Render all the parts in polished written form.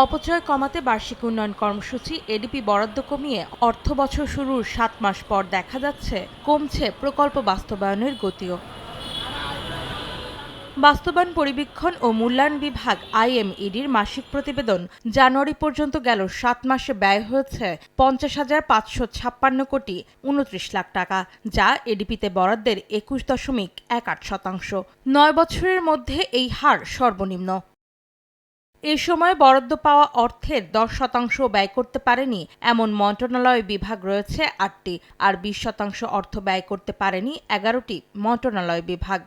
অপচয় কমাতে বার্ষিক উন্নয়ন কর্মসূচি এডিপি বরাদ্দ কমিয়ে অর্থবছর শুরুর ৭ মাস পর দেখা যাচ্ছে কমছে প্রকল্প বাস্তবায়নের গতিও। বাস্তবায়ন পরিবীক্ষণ ও মূল্যায়ন বিভাগ আইএমইডির মাসিক প্রতিবেদন জানুয়ারি পর্যন্ত গেল ৭ মাসে ব্যয় হয়েছে ৫০,৫৫৬ কোটি ২৯ লাখ টাকা, যা এডিপিতে বরাদ্দের ২১.১৮%। ৯ বছরের মধ্যে এই হার সর্বনিম্ন। এ সময় বরাদ্দ পাওয়া অর্থের ১০% ব্যয় করতে পারেনি এমন মন্ত্রণালয় বিভাগ রয়েছে ৮টি, আর ২০% অর্থ ব্যয় করতে পারেনি ১১টি মন্ত্রণালয় বিভাগ।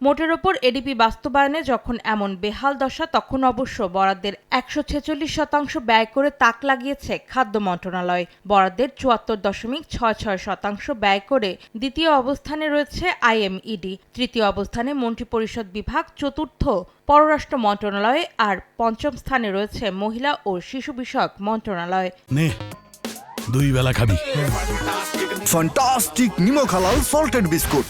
মোটের ওপর এডিপি বাস্তবায়নে যখন এমন বেহাল দশা, তখন অবশ্য বরাদ্দের ১৪৬% ব্যয় করে তাক লাগিয়েছে খাদ্য মন্ত্রণালয়। বরাদ্দের ৭৪.৬৬% ব্যয় করে দ্বিতীয় অবস্থানে রয়েছে আইএমইডি, তৃতীয় অবস্থানে মন্ত্রিপরিষদ বিভাগ, চতুর্থ পররাষ্ট্র মন্ত্রণালয়, আর পঞ্চম স্থানে রয়েছে মহিলা ও শিশু বিষয়ক মন্ত্রণালয়। দুই বেলা খাবি ফ্যান্টাস্টিক নিমো খালাল সল্টেড বিস্কুট।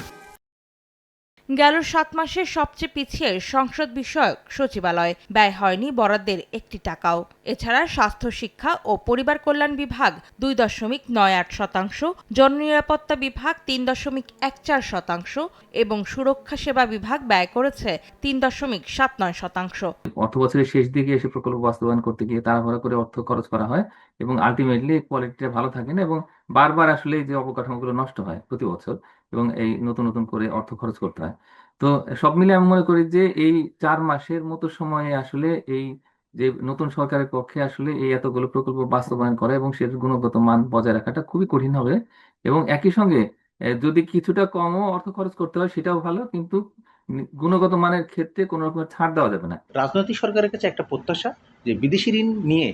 গেল ৭ মাসে সবচেয়ে পিছিয়ে সংসদ বিষয়ক সচিবালয়, ব্যয় হয়নি বরাদ্দের ১টি টাকাও। এছাড়া স্বাস্থ্য, শিক্ষা ও পরিবার কল্যাণ বিভাগ ২.৯৮%, জননিরাপত্তা বিভাগ ৩.১৪% এবং সুরক্ষা সেবা বিভাগ ব্যয় করেছে ৩.৭৯%। অর্থবছরের শেষ দিকে এসে প্রকল্প বাস্তবায়ন করতে গিয়ে তাড়াহুড়া করে অর্থ খরচ করা হয় এবং আলটিমেটলি কোয়ালিটিটা ভালো থাকে না এবং বারবার আসলে যে অবকাঠামোগুলো নষ্ট হয় প্রতি বছর এবং এই নতুন নতুন করে অর্থ খরচ করতে হয়। তো সব মিলে আমি মনে করি যে এই ৪ মাসের মতো সময়ে আসলে এই যে নতুন সরকারের পক্ষে আসলে এই এতগুলো প্রকল্প বাস্তবায়ন করা এবং সেটার গুণগত মান বজায় রাখাটা খুবই কঠিন হবে এবং একই সঙ্গে যদি কিছুটা কমও অর্থ খরচ করতে হয় সেটাও ভালো, কিন্তু গুণগত মানের ক্ষেত্রে কোনো রকমের ছাড় দেওয়া যাবে না। রাজনৈতিক সরকারের কাছে একটা প্রত্যাশা যে বিদেশি ঋণ নিয়ে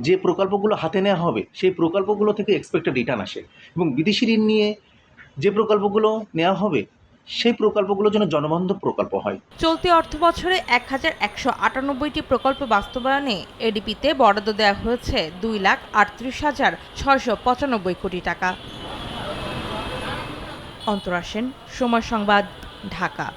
যে প্রকল্পগুলো হাতে নেওয়া হবে সেই প্রকল্পগুলো থেকে এক্সপেক্টেড রিটার্ন আসে এবং বিদেশি ঋণ নিয়ে যে প্রকল্পগুলো নেওয়া হবে সেই প্রকল্পগুলো যেন জনবান্ধব প্রকল্প হয়। চলতি অর্থবছরে ১,১৯৮টি প্রকল্প বাস্তবায়নে এডিপিতে বরাদ্দ দেওয়া হয়েছে ২,৩৮,৬৯৫ কোটি টাকা। অন্তরা সেন, সময় সংবাদ, ঢাকা।